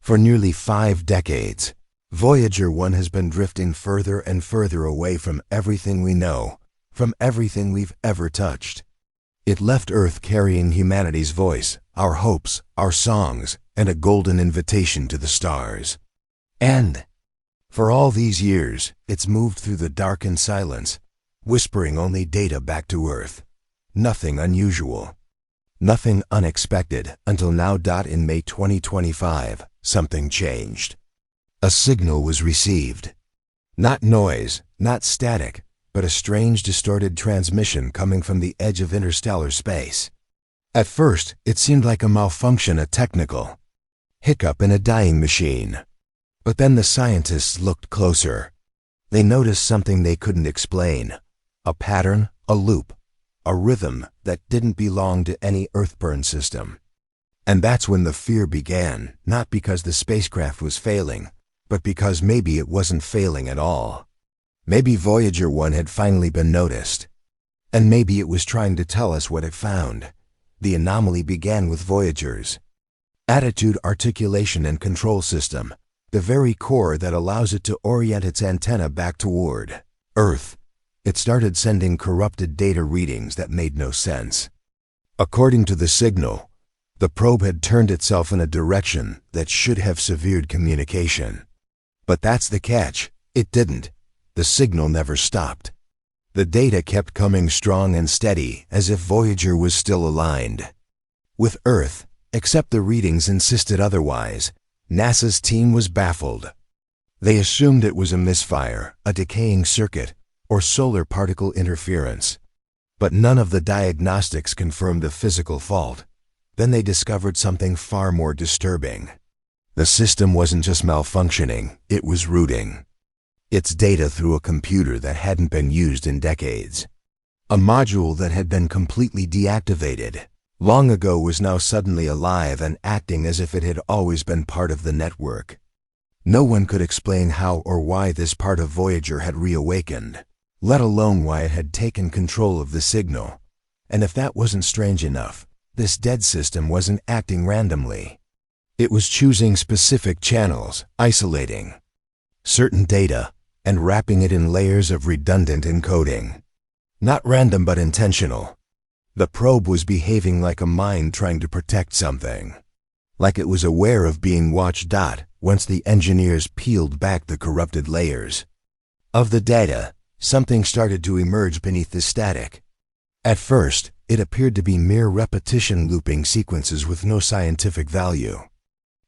For nearly 5 decades, Voyager 1 has been drifting further and further away from everything we know, from everything we've ever touched. It left Earth carrying humanity's voice, our hopes, our songs, and a golden invitation to the stars. And for all these years, it's moved through the darkened silence, whispering only data back to Earth. Nothing unusual, nothing unexpected, until now. In May 2025, something changed. A signal was received. Not noise, not static, but a strange distorted transmission coming from the edge of interstellar space. At first, it seemed like a malfunction, a technical hiccup in a dying machine. But then the scientists looked closer. They noticed something they couldn't explain. A pattern, a loop, a rhythm that didn't belong to any Earth-born system. And that's when the fear began, not because the spacecraft was failing, but because maybe it wasn't failing at all. Maybe Voyager 1 had finally been noticed. And maybe it was trying to tell us what it found. The anomaly began with Voyager's attitude, articulation, and control system, the very core that allows it to orient its antenna back toward Earth. It started sending corrupted data readings that made no sense. According to the signal, the probe had turned itself in a direction that should have severed communication. But that's the catch. It didn't. The signal never stopped. The data kept coming strong and steady, as if Voyager was still aligned with Earth, except the readings insisted otherwise. NASA's team was baffled. They assumed it was a misfire, a decaying circuit, or solar particle interference. But none of the diagnostics confirmed a physical fault. Then they discovered something far more disturbing. The system wasn't just malfunctioning, it was routing its data through a computer that hadn't been used in decades. A module that had been completely deactivated long ago was now suddenly alive and acting as if it had always been part of the network. No one could explain how or why this part of Voyager had reawakened, let alone why it had taken control of the signal. And if that wasn't strange enough, this dead system wasn't acting randomly. It was choosing specific channels, isolating certain data, and wrapping it in layers of redundant encoding. Not random but intentional. The probe was behaving like a mind trying to protect something. Like it was aware of being watched. Once the engineers peeled back the corrupted layers of the data, something started to emerge beneath the static. At first, it appeared to be mere repetition, looping sequences with no scientific value.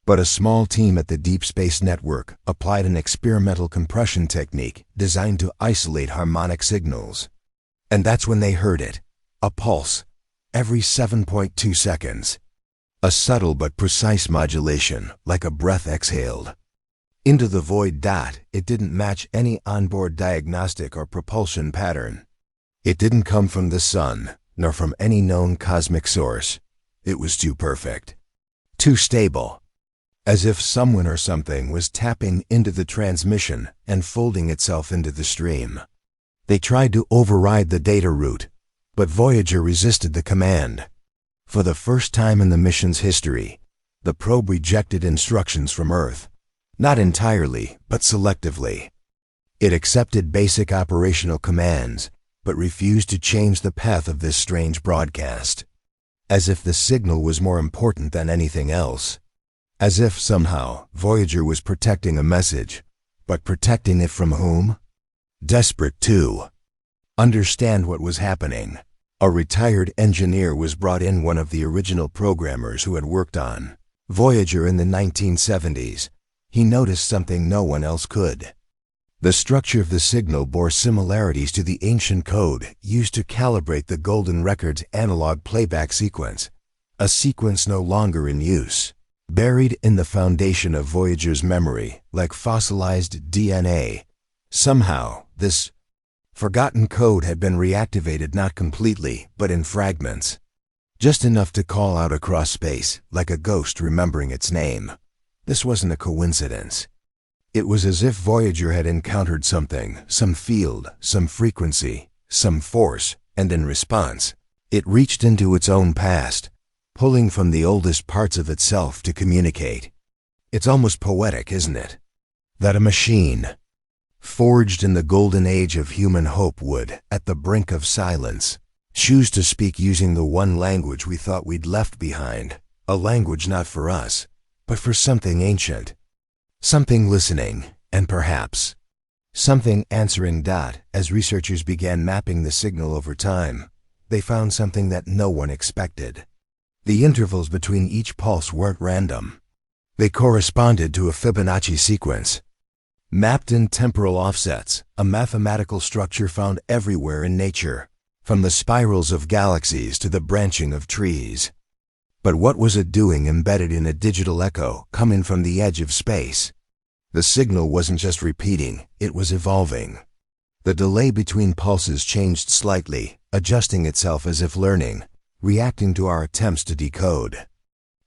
But a small team at the Deep Space Network applied an experimental compression technique designed to isolate harmonic signals. And that's when they heard it. A pulse, every 7.2 seconds. A subtle but precise modulation, like a breath exhaled into the void. It didn't match any onboard diagnostic or propulsion pattern. It didn't come from the sun, nor from any known cosmic source. It was too perfect, too stable, as if someone or something was tapping into the transmission and folding itself into the stream. They tried to override the data route, but Voyager resisted the command. For the first time in the mission's history, the probe rejected instructions from Earth. Not entirely, but selectively. It accepted basic operational commands, but refused to change the path of this strange broadcast. As if the signal was more important than anything else. As if somehow Voyager was protecting a message, but protecting it from whom? Desperate to understand what was happening, a retired engineer was brought in, one of the original programmers who had worked on Voyager in the 1970s. He noticed something no one else could. The structure of the signal bore similarities to the ancient code used to calibrate the Golden Record's analog playback sequence, a sequence no longer in use. Buried in the foundation of Voyager's memory, like fossilized DNA. Somehow, this forgotten code had been reactivated, not completely, but in fragments. Just enough to call out across space, like a ghost remembering its name. This wasn't a coincidence. It was as if Voyager had encountered something, some field, some frequency, some force, and in response, it reached into its own past, pulling from the oldest parts of itself to communicate. It's almost poetic, isn't it? That a machine, forged in the golden age of human hope, would, at the brink of silence, choose to speak using the one language we thought we'd left behind, a language not for us, but for something ancient, something listening, and perhaps something answering. As researchers began mapping the signal over time, they found something that no one expected. The intervals between each pulse weren't random. They corresponded to a Fibonacci sequence, mapped in temporal offsets, a mathematical structure found everywhere in nature, from the spirals of galaxies to the branching of trees. But what was it doing embedded in a digital echo coming from the edge of space? The signal wasn't just repeating, it was evolving. The delay between pulses changed slightly, adjusting itself as if learning, reacting to our attempts to decode.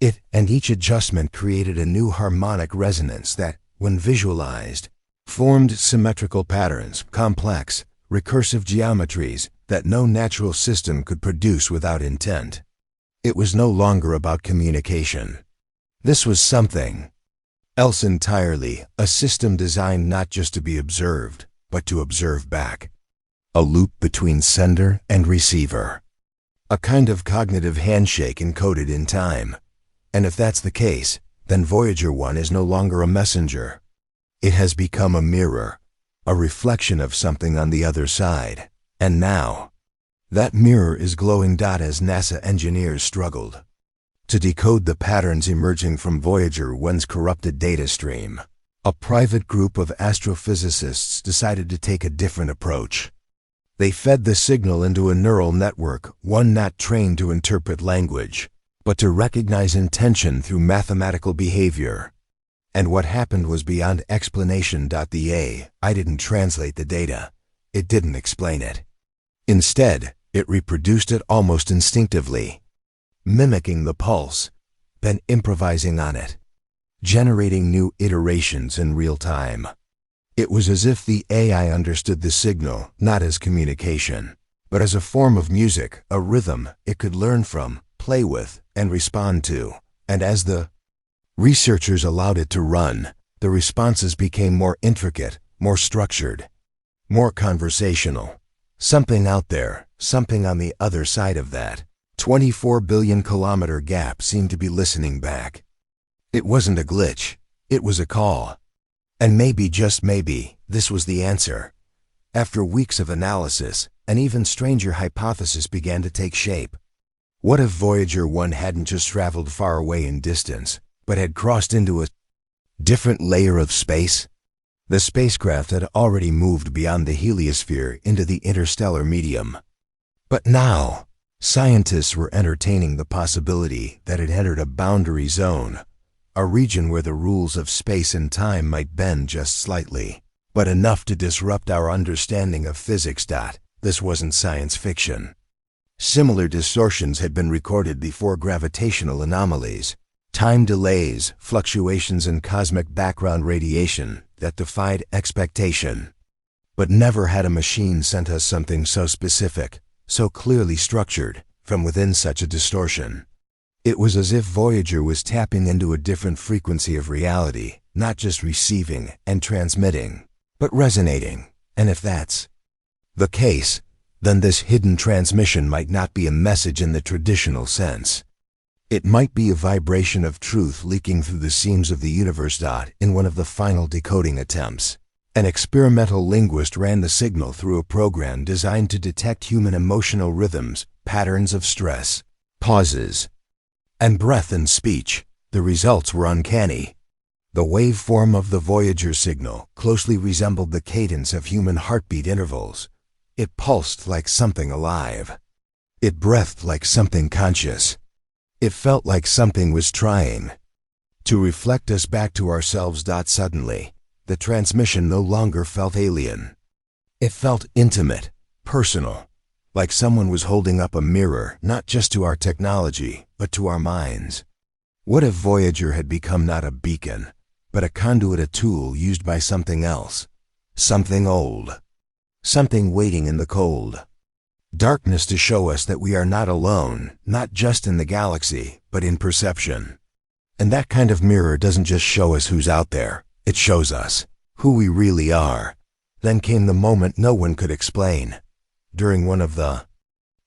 Each adjustment created a new harmonic resonance that, when visualized, formed symmetrical patterns, complex, recursive geometries that no natural system could produce without intent. It was no longer about communication. This was something else entirely, a system designed not just to be observed, but to observe back. A loop between sender and receiver. A kind of cognitive handshake encoded in time. And if that's the case, then Voyager 1 is no longer a messenger. It has become a mirror, a reflection of something on the other side. And now, that mirror is glowing. As NASA engineers struggled to decode the patterns emerging from Voyager 1's corrupted data stream, a private group of astrophysicists decided to take a different approach. They fed the signal into a neural network, one not trained to interpret language, but to recognize intention through mathematical behavior. And what happened was beyond explanation. The AI didn't translate the data. It didn't explain it. Instead, it reproduced it almost instinctively, mimicking the pulse, then improvising on it, generating new iterations in real time. It was as if the AI understood the signal not as communication, but as a form of music, a rhythm it could learn from, play with, and respond to. And as the researchers allowed it to run, the responses became more intricate, more structured, more conversational. Something out there, something on the other side of that 24 billion kilometer gap seemed to be listening back. It wasn't a glitch, it was a call. And maybe, just maybe, this was the answer. After weeks of analysis, an even stranger hypothesis began to take shape. What if Voyager 1 hadn't just traveled far away in distance, but had crossed into a different layer of space? The spacecraft had already moved beyond the heliosphere into the interstellar medium. But now, scientists were entertaining the possibility that it entered a boundary zone, a region where the rules of space and time might bend just slightly, but enough to disrupt our understanding of physics. This wasn't science fiction. Similar distortions had been recorded before: gravitational anomalies, time delays, fluctuations in cosmic background radiation that defied expectation. But never had a machine sent us something so specific, so clearly structured, from within such a distortion. It was as if Voyager was tapping into a different frequency of reality, not just receiving and transmitting, but resonating. And if that's the case, then this hidden transmission might not be a message in the traditional sense. It might be a vibration of truth leaking through the seams of the universe. In one of the final decoding attempts, an experimental linguist ran the signal through a program designed to detect human emotional rhythms, patterns of stress, pauses, and breath in speech. The results were uncanny. The waveform of the Voyager signal closely resembled the cadence of human heartbeat intervals. It pulsed like something alive. It breathed like something conscious. It felt like something was trying to reflect us back to ourselves. Suddenly, the transmission no longer felt alien. It felt intimate, personal, like someone was holding up a mirror, not just to our technology, but to our minds. What if Voyager had become not a beacon, but a conduit, a tool used by something else, something old, something waiting in the cold darkness to show us that we are not alone, not just in the galaxy, but in perception? And that kind of mirror doesn't just show us who's out there, it shows us who we really are. Then came the moment no one could explain. During one of the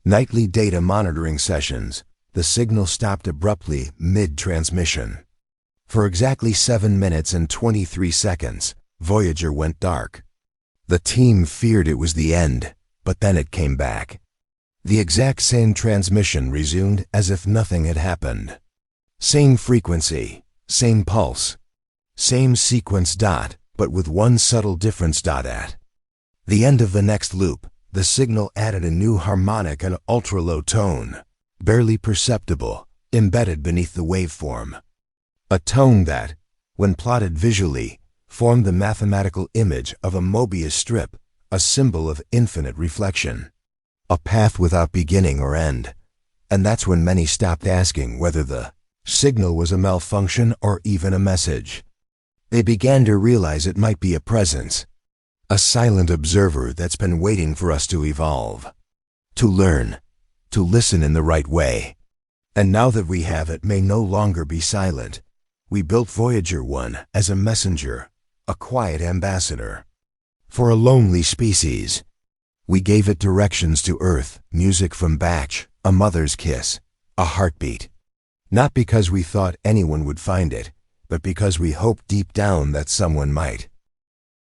nightly data monitoring sessions, the signal stopped abruptly mid-transmission. For exactly 7 minutes and 23 seconds, Voyager went dark. The team feared it was the end, but then it came back. The exact same transmission resumed as if nothing had happened. Same frequency, same pulse, same sequence dot, but with one subtle difference. At the end of the next loop, the signal added a new harmonic and ultra-low tone, barely perceptible, embedded beneath the waveform. A tone that, when plotted visually, formed the mathematical image of a Mobius strip, a symbol of infinite reflection. A path without beginning or end. And that's when many stopped asking whether the signal was a malfunction or even a message. They began to realize it might be a presence, a silent observer that's been waiting for us to evolve, to learn, to listen in the right way. And now that we have, it may no longer be silent. We built Voyager 1 as a messenger, a quiet ambassador. For a lonely species, we gave it directions to Earth, music from Bach, a mother's kiss, a heartbeat. Not because we thought anyone would find it, but because we hoped deep down that someone might.